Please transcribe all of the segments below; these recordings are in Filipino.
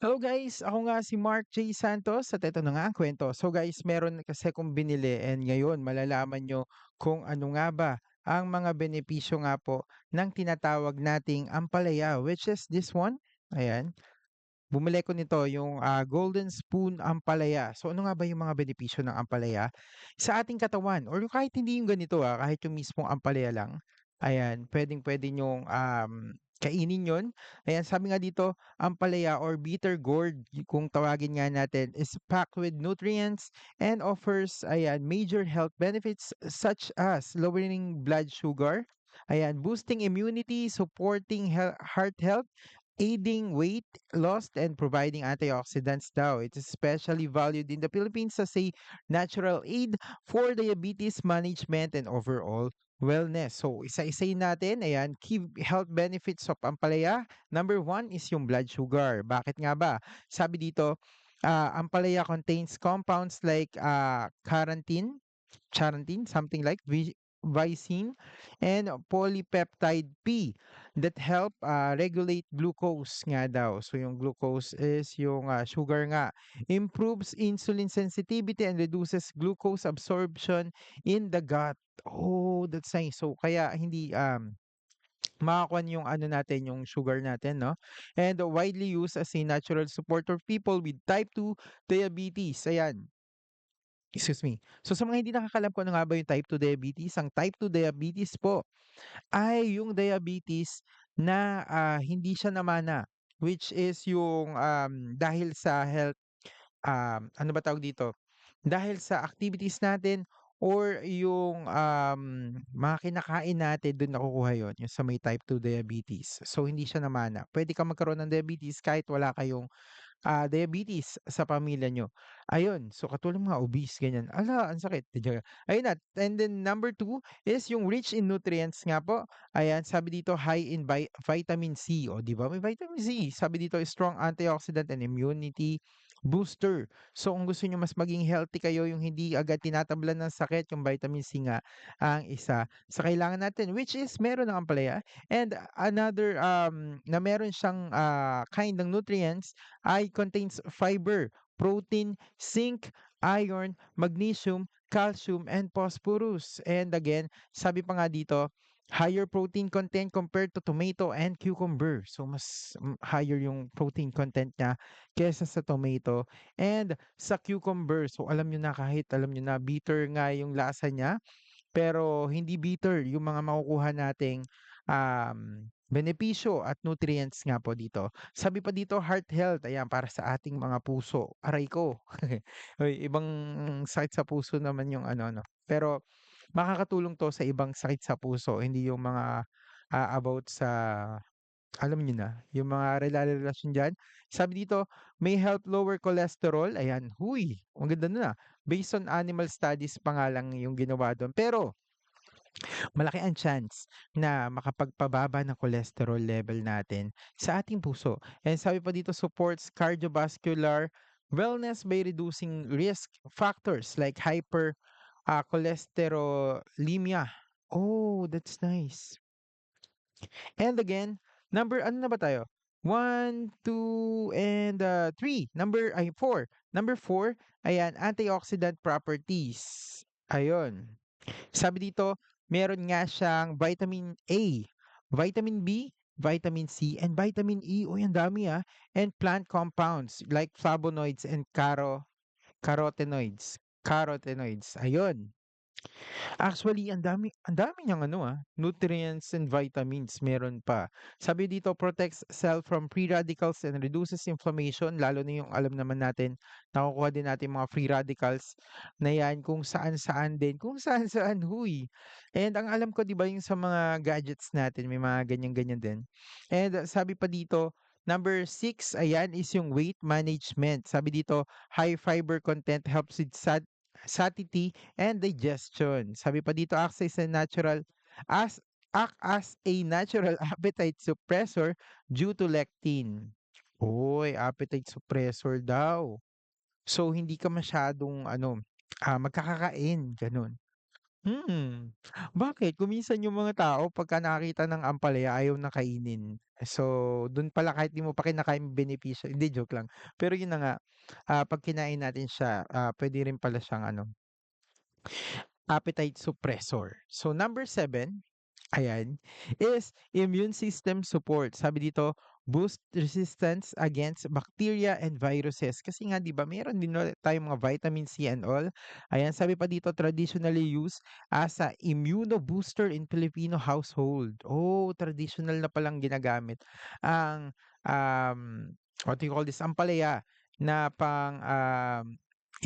Hello guys, ako nga si Mark J. Santos at ito na nga ang kwento. So guys, meron kasi akong binili and ngayon malalaman nyo kung ano nga ba ang mga benepisyo nga po ng tinatawag nating ampalaya, which is this one. Ayan, bumili ko nito yung Golden Spoon Ampalaya. So ano nga ba yung mga benepisyo ng ampalaya sa ating katawan or kahit hindi yung ganito kahit yung mismong ampalaya lang. Ayan, pwedeng-pwede nyong kainin yon. Ayan, sabi nga dito, ampalaya or bitter gourd, kung tawagin nga natin, is packed with nutrients and offers major health benefits such as lowering blood sugar, boosting immunity, supporting heart health, aiding weight loss and providing antioxidants daw. It is especially valued in the Philippines as a natural aid for diabetes management and overall wellness. So, isa-isayin natin. Ayan, key health benefits of ampalaya. Number one is yung blood sugar. Bakit nga ba? Sabi dito, ampalaya contains compounds like charantin, something like vicin, and polypeptide P that help regulate glucose nga daw. So yung glucose is yung sugar nga. Improves insulin sensitivity and reduces glucose absorption in the gut. Oh, that's nice. So kaya hindi makakuha yung ano natin, yung sugar natin, no? And widely used as a natural support of people with type 2 diabetes. Ayan. Excuse me. So sa mga hindi nakakalam kung ano nga ba yung type 2 diabetes, ang type 2 diabetes po ay yung diabetes na hindi siya namana, which is yung dahil sa health, ano ba tawag dito? Dahil sa activities natin or yung mga kinakain natin dun nakukuha yun, yung sa may type 2 diabetes. So hindi siya namana. Pwede kang magkaroon ng diabetes kahit wala kayong diabetes sa pamilya niyo. Ayun, so katulad mga obese ganyan, "Hala ang sakit." Ayun na, and then number 2 is yung rich in nutrients nga po. Ayan, sabi dito high in vitamin C. O 'di ba may vitamin C. Sabi dito strong antioxidant and immunity booster. So kung gusto niyo mas maging healthy kayo, yung hindi agad tinatablan ng sakit, yung vitamin C nga ang isa sa kailangan natin, which is meron ng ampalaya. And another na meron siyang kind ng nutrients ay contains fiber, protein, zinc, iron, magnesium, calcium, and phosphorus. And again, sabi pa nga dito, higher protein content compared to tomato and cucumber. So mas higher yung protein content niya kesa sa tomato and sa cucumber. So alam niyo na, kahit alam niyo na bitter nga yung lasa niya, pero hindi bitter yung mga makukuha nating benepisyo at nutrients nga po dito. Sabi pa dito, heart health, ayan, para sa ating mga puso. Aray ko. Uy, ibang sakit sa puso naman yung ano, no. Pero makakatulong to sa ibang sakit sa puso, hindi yung mga about sa alam niyo na, yung mga relasyon diyan. Sabi dito, may help lower cholesterol. Ayan, huy, ang ganda nun, based on animal studies pa nga lang yung ginawa dun. Pero malaki ang chance na makapagpababa ng cholesterol level natin sa ating puso. And sabi pa dito, supports cardiovascular wellness by reducing risk factors like cholesterolemia. Oh, that's nice. And again, number ano na ba tayo? One, 2, and 3. Ay 4. Number 4, ayan, antioxidant properties. Ayun. Sabi dito, meron nga siyang vitamin A, vitamin B, vitamin C, and vitamin E. Uy, ang dami and plant compounds like flavonoids and carotenoids. Ayun. Actually, ang dami niyang ano nutrients and vitamins meron pa. Sabi dito, protects cell from free radicals and reduces inflammation, lalo na yung alam naman natin, nakukuha din natin mga free radicals na yan kung saan-saan din, kung saan-saan, huy. And ang alam ko, di ba, yung sa mga gadgets natin, may mga ganyan-ganyan din. And sabi pa dito, number 6, ayan, is yung weight management. Sabi dito, high fiber content helps with satiety and digestion. Sabi pa dito, as act as a natural appetite suppressor due to lectin. Uy, appetite suppressor daw. So hindi ka masyadong ano, magkakakain, ganun. Hmm, bakit? Kung minsan yung mga tao pagka nakakita ng ampalaya ayaw na kainin. So, dun pala kahit di mo pa kinakain benepisyo hindi, joke lang. Pero yun na nga, 'pag kinain natin siya, puwede rin pala siyang ano, appetite suppressor. So, number 7, ayan, is immune system support. Sabi dito, boost resistance against bacteria and viruses. Kasi nga 'di ba meron din tayong mga vitamin C and all. Ayan, sabi pa dito traditionally used as a immuno booster in Filipino household. Oh, traditional na palang ginagamit ang what do you call this? Ampalaya na pang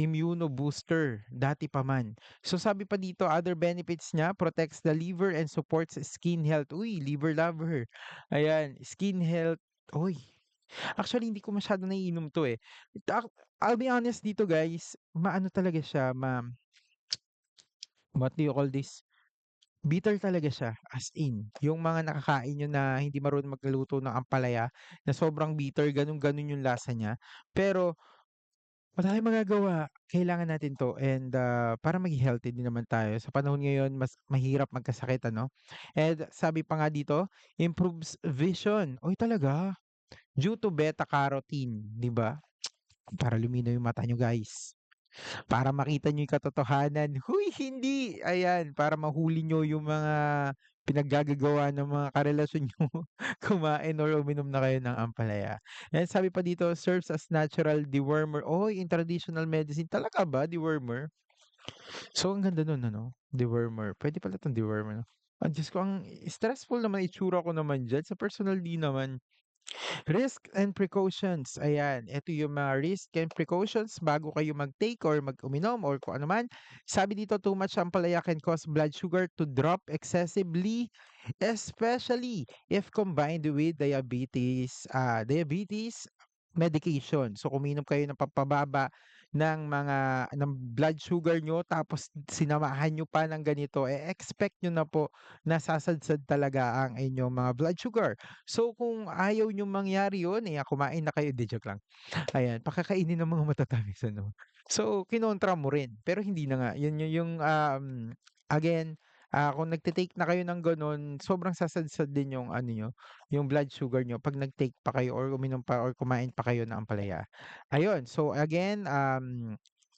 immuno booster dati pa man. So sabi pa dito, other benefits niya, protects the liver and supports skin health. Uy, liver lover. Ayan, skin health. Uy, actually hindi ko masyado naiinom to eh. I'll be honest dito guys, maano talaga siya, what do you call this? Bitter talaga siya, as in. Yung mga nakakain nyo na hindi marunong magluto ng ampalaya, na sobrang bitter, ganun-ganun yung lasa niya. Pero wala tayong magagawa, kailangan natin 'to and, para maging healthy din naman tayo. Sa panahon ngayon mas mahirap magkasakit ano? And sabi pa nga dito, improves vision. Uy talaga? Due to beta-carotene, 'di ba? Para luminaw yung mata niyo guys. Para makita niyo yung katotohanan. Huy, hindi! Ayan, para mahuli niyo yung mga pinaggagagawa ng mga karelasyon niyo, kumain or uminom na kayo ng ampalaya. And sabi pa dito, serves as natural dewormer. Oy, in traditional medicine, talaga ba dewormer? So, ang ganda nun ano, dewormer. Puwede pala 'tong dewormer 'no. Ang Diyos ko, ang stressful naman itsura ko naman diyan, sa personal di naman. Risk and precautions, ayan. Ito yung mga risk and precautions bago kayo mag-take or uminom or kung ano man. Sabi dito, too much ampalaya can cause blood sugar to drop excessively, especially if combined with diabetes medication. So, kung uminom kayo ng pampababa ng blood sugar nyo tapos sinamahan nyo pa ng ganito, expect nyo na po na sasadsad talaga ang inyong mga blood sugar. So kung ayaw niyong mangyari yun, kumain na kayo, 'di joke lang. Ayan, pakakainin ng mga matatamis ano. So kinontra mo rin, pero hindi na nga. Yun yung again, kung nagte-take na kayo ng gano'n, sobrang sasadsad din yung ano niyo, yung blood sugar niyo 'pag nag-take pa kayo or uminom pa or kumain pa kayo ng ampalaya. Ayun, so again,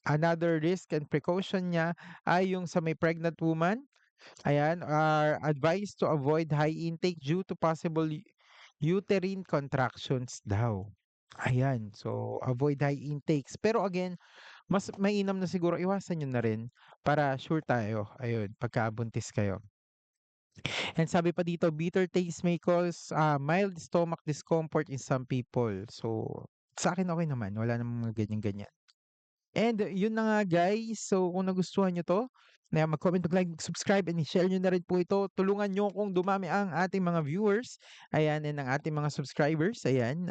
another risk and precaution niya ay yung sa may pregnant woman. Ayan, are advised to avoid high intake due to possible uterine contractions daw. Ayan, so avoid high intakes. Pero again, mas mainam na siguro iwasan niyo na rin para sure tayo, ayun, pagkabuntis kayo. And sabi pa dito, bitter taste may cause mild stomach discomfort in some people. So, sa akin okay naman, wala namang mga ganyan-ganyan. And yun na nga guys, so kung nagustuhan nyo 'to, na mag-comment, mag-like, mag-subscribe, and i-share nyo na rin po ito. Tulungan nyo kung dumami ang ating mga viewers, ayan, and ang ating mga subscribers, ayan.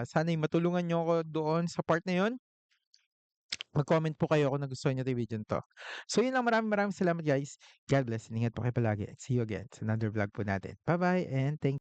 Sana'y matulungan nyo ako doon sa part na yun. Mag-comment po kayo kung nagustuhan nyo 'tong video na 'to. So yun lang, maraming maraming salamat guys. God bless and ingat po kayo palagi. See you again sa another vlog po natin. Bye-bye and thank